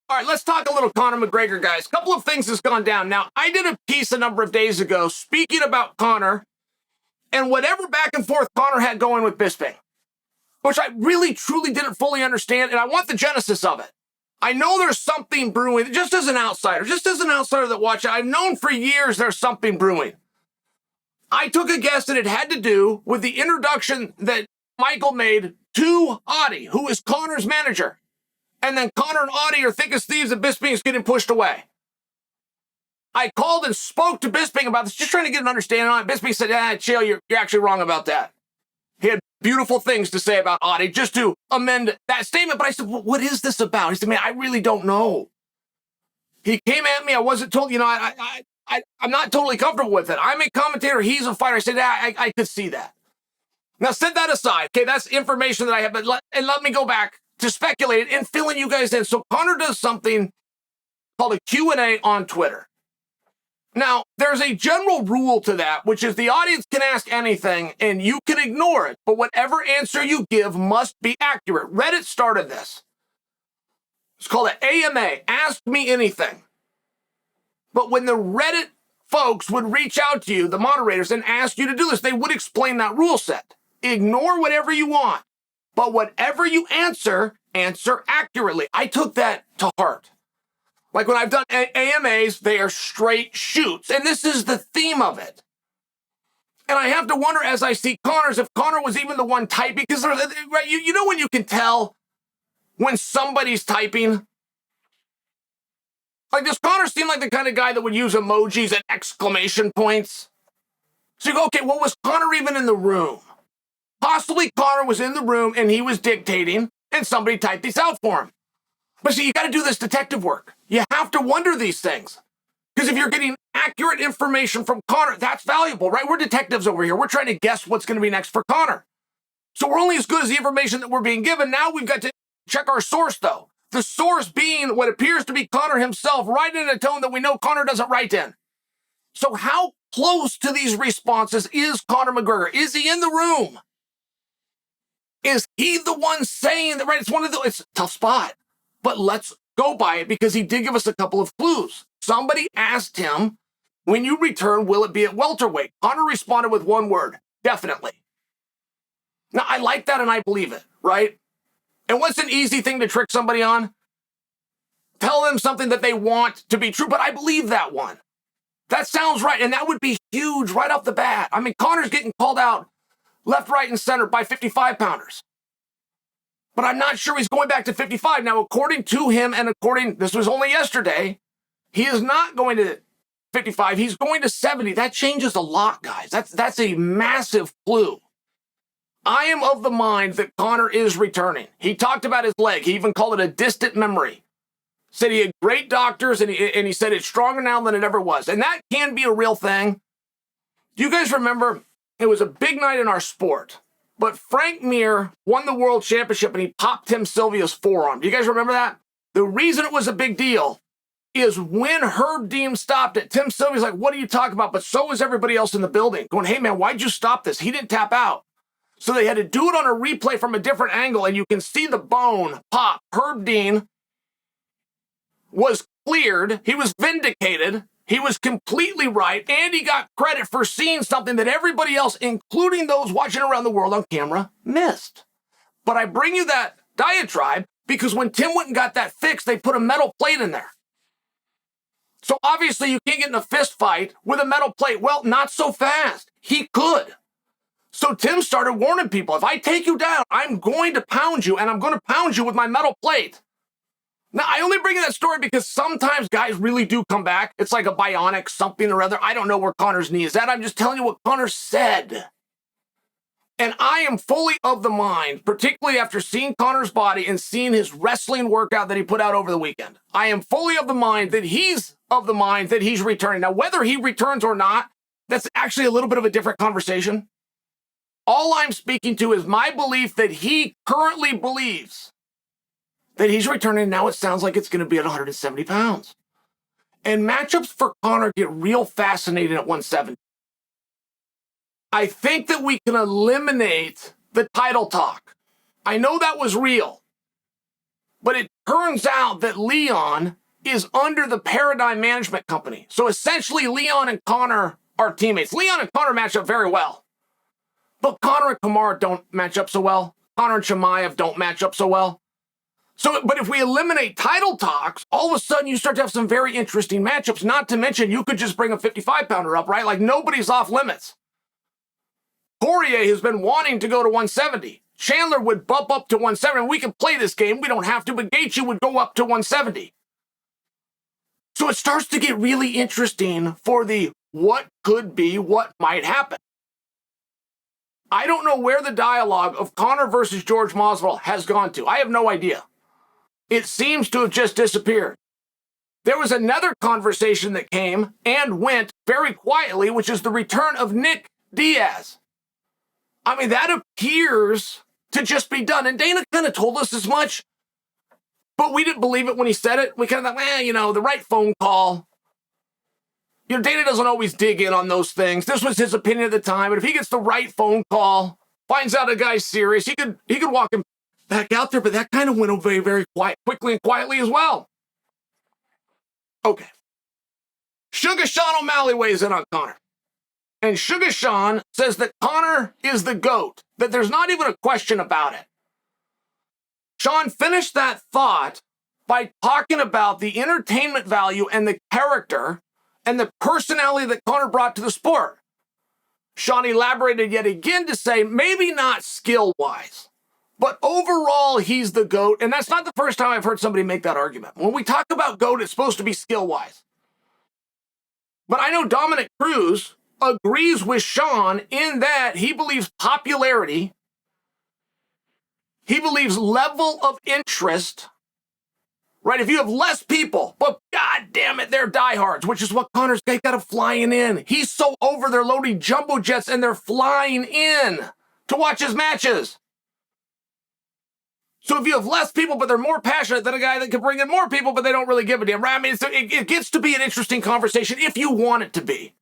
All right, let's talk a little Conor McGregor, guys. A couple of things has gone down. Now, I did a piece a number of days ago speaking about Conor and whatever back and forth Conor had going with Bisping, which I really, truly didn't fully understand, and I want the genesis of it. I know there's something brewing, just as an outsider that watched it. I've known for years there's something brewing. I took a guess that it had to do with the introduction that Michael made to Adi, who is Conor's manager. And then Conor and Adi are thick as thieves and Bisping is getting pushed away. I called and spoke to Bisping about this, just trying to get an understanding on it. Bisping said, Chael, you're actually wrong about that. He had beautiful things to say about Adi, just to amend that statement. But I said, well, what is this about? He said, man, I really don't know. He came at me. I wasn't told, I'm not totally comfortable with it. I'm a commentator. He's a fighter. I said, I could see that. Now, set that aside. Okay, that's information that I have. But let me go back to speculate and filling you guys in. So Conor does something called a Q&A on Twitter. Now, there's a general rule to that, which is the audience can ask anything and you can ignore it, but whatever answer you give must be accurate. Reddit started this. It's called an AMA, Ask Me Anything. But when the Reddit folks would reach out to you, the moderators, and ask you to do this, they would explain that rule set. Ignore whatever you want, but whatever you answer accurately. I took that to heart. Like when I've done AMAs, they are straight shoots. And this is the theme of it. And I have to wonder as I see Conor's, if Conor was even the one typing, because you know when you can tell when somebody's typing? Like, does Conor seem like the kind of guy that would use emojis and exclamation points? So you go, okay, well, was Conor even in the room? Possibly Conor was in the room and he was dictating and somebody typed these out for him. But see, you got to do this detective work. You have to wonder these things. Because if you're getting accurate information from Conor, that's valuable, right? We're detectives over here. We're trying to guess what's going to be next for Conor. So we're only as good as the information that we're being given. Now we've got to check our source, though. The source being what appears to be Conor himself, writing in a tone that we know Conor doesn't write in. So how close to these responses is Conor McGregor? Is he in the room? Is he the one saying that, right? It's a tough spot. But let's go by it because he did give us a couple of clues. Somebody asked him, when you return, will it be at welterweight? Conor responded with one word, definitely. Now, I like that and I believe it, right? And what's an easy thing to trick somebody on? Tell them something that they want to be true, but I believe that one. That sounds right, and that would be huge right off the bat. I mean, Conor's getting called out left, right, and center by 55-pounders. But I'm not sure he's going back to 55. Now, according to him, and this was only yesterday, he is not going to 55. He's going to 70. That changes a lot, guys. That's a massive clue. I am of the mind that Conor is returning. He talked about his leg. He even called it a distant memory. Said he had great doctors, and he said it's stronger now than it ever was. And that can be a real thing. Do you guys remember? It was a big night in our sport. But Frank Mir won the world championship and he popped Tim Sylvia's forearm. Do you guys remember that? The reason it was a big deal is when Herb Dean stopped it, Tim Sylvia's like, what are you talking about? But so was everybody else in the building going, hey man, why'd you stop this? He didn't tap out. So they had to do it on a replay from a different angle and you can see the bone pop. Herb Dean was cleared. He was vindicated. He was completely right, and he got credit for seeing something that everybody else, including those watching around the world on camera, missed. But I bring you that diatribe because when Tim went and got that fixed, they put a metal plate in there. So obviously you can't get in a fist fight with a metal plate. Well, not so fast. He could. So Tim started warning people, if I take you down, I'm going to pound you, and I'm going to pound you with my metal plate. Now, I only bring in that story because sometimes guys really do come back. It's like a bionic something or other. I don't know where Conor's knee is at. I'm just telling you what Conor said. And I am fully of the mind, particularly after seeing Conor's body and seeing his wrestling workout that he put out over the weekend. I am fully of the mind that he's returning. Now, whether he returns or not, that's actually a little bit of a different conversation. All I'm speaking to is my belief that he currently believes that he's returning. Now it sounds like it's going to be at 170 pounds. And matchups for Conor get real fascinating at 170. I think that we can eliminate the title talk. I know that was real. But it turns out that Leon is under the Paradigm Management Company. So essentially, Leon and Conor are teammates. Leon and Conor match up very well. But Conor and Kamaru don't match up so well. Conor and Chimaev don't match up so well. But if we eliminate title talks, all of a sudden you start to have some very interesting matchups. Not to mention, you could just bring a 55-pounder up, right? Like, nobody's off limits. Poirier has been wanting to go to 170. Chandler would bump up to 170. We can play this game. We don't have to, but Gaethje would go up to 170. So it starts to get really interesting for the what could be, what might happen. I don't know where the dialogue of Conor versus George Masvidal has gone to. I have no idea. It seems to have just disappeared. There was another conversation that came and went very quietly, which is the return of Nick Diaz. I mean, that appears to just be done. And Dana kind of told us as much, but we didn't believe it when he said it. We kind of thought, the right phone call. Dana doesn't always dig in on those things. This was his opinion at the time, but if he gets the right phone call, finds out a guy's serious, he could walk him back out there, but that kind of went away very quickly and quietly as well. Okay. Sugar Sean O'Malley weighs in on Conor. And Sugar Sean says that Conor is the GOAT, that there's not even a question about it. Sean finished that thought by talking about the entertainment value and the character and the personality that Conor brought to the sport. Sean elaborated yet again to say, maybe not skill-wise, but overall, he's the GOAT. And that's not the first time I've heard somebody make that argument. When we talk about GOAT, it's supposed to be skill-wise. But I know Dominic Cruz agrees with Sean in that he believes popularity, he believes level of interest, right? If you have less people, but God damn it, they're diehards, which is what Conor's got them flying in. He's so over, they're loading jumbo jets and they're flying in to watch his matches. So if you have less people, but they're more passionate than a guy that can bring in more people, but they don't really give a damn, right? I mean, it gets to be an interesting conversation if you want it to be.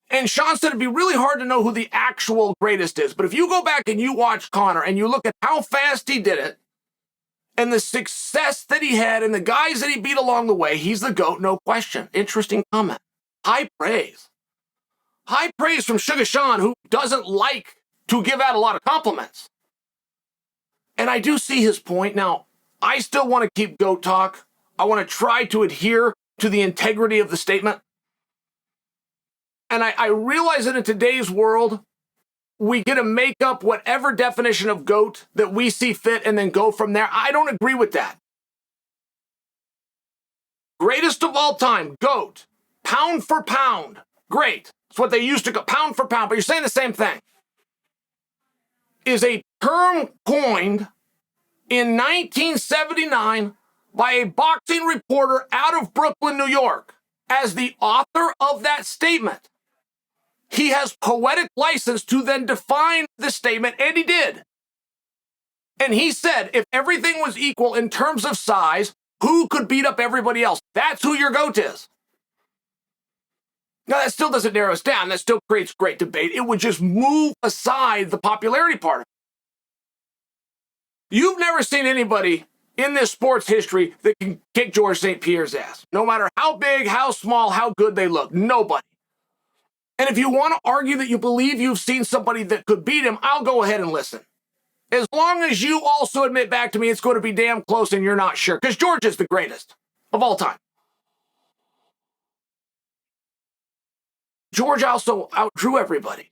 And Sean said it'd be really hard to know who the actual greatest is. But if you go back and you watch Conor and you look at how fast he did it and the success that he had and the guys that he beat along the way, he's the GOAT, no question. Interesting comment. High praise. High praise from Sugar Sean, who doesn't like to give out a lot of compliments. And I do see his point. Now, I still want to keep GOAT talk. I want to try to adhere to the integrity of the statement. And I realize that in today's world, we get to make up whatever definition of GOAT that we see fit and then go from there. I don't agree with that. Greatest of all time, GOAT, pound for pound, great. It's what they used to go, pound for pound, but you're saying the same thing. Is a term coined in 1979 by a boxing reporter out of Brooklyn, New York. As the author of that statement, he has poetic license to then define the statement, and he did. And he said, if everything was equal in terms of size, who could beat up everybody else? That's who your GOAT is. Now, that still doesn't narrow us down. That still creates great debate. It would just move aside the popularity part of it. You've never seen anybody in this sport's history that can kick George St. Pierre's ass. No matter how big, how small, how good they look. Nobody. And if you want to argue that you believe you've seen somebody that could beat him, I'll go ahead and listen. As long as you also admit back to me it's going to be damn close and you're not sure. Because George is the greatest of all time. George also outdrew everybody.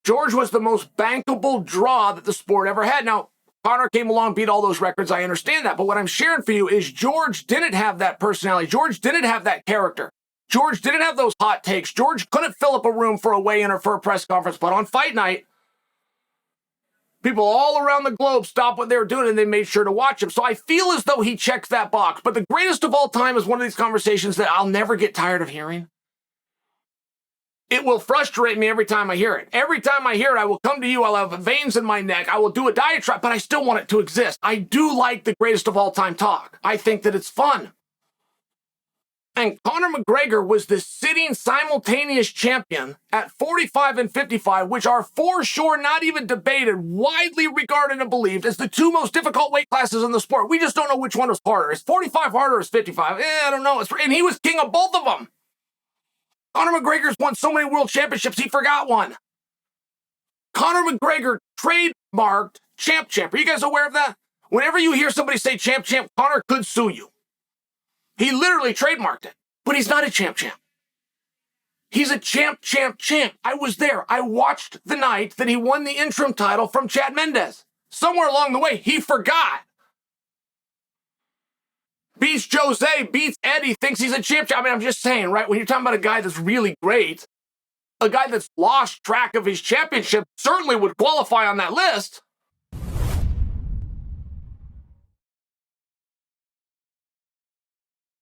George was the most bankable draw that the sport ever had. Now, Conor came along, beat all those records. I understand that. But what I'm sharing for you is George didn't have that personality. George didn't have that character. George didn't have those hot takes. George couldn't fill up a room for a weigh-in or for a press conference. But on fight night, people all around the globe stopped what they were doing and they made sure to watch him. So I feel as though he checks that box. But the greatest of all time is one of these conversations that I'll never get tired of hearing. It will frustrate me every time I hear it. Every time I hear it, I will come to you. I'll have veins in my neck. I will do a diatribe, but I still want it to exist. I do like the greatest of all time talk. I think that it's fun. And Conor McGregor was the sitting simultaneous champion at 45 and 55, which are for sure not even debated, widely regarded and believed as the two most difficult weight classes in the sport. We just don't know which one was harder. Is 45 harder or is 55? I don't know. And he was king of both of them. Conor McGregor's won so many world championships, he forgot one. Conor McGregor trademarked champ. Are you guys aware of that? Whenever you hear somebody say champ, Conor could sue you. He literally trademarked it, but he's not a champ. He's a champ. I was there. I watched the night that he won the interim title from Chad Mendes. Somewhere along the way, he forgot. Beats Jose, beats Eddie, thinks he's a champ. I mean, I'm just saying, right? When you're talking about a guy that's really great, a guy that's lost track of his championship certainly would qualify on that list.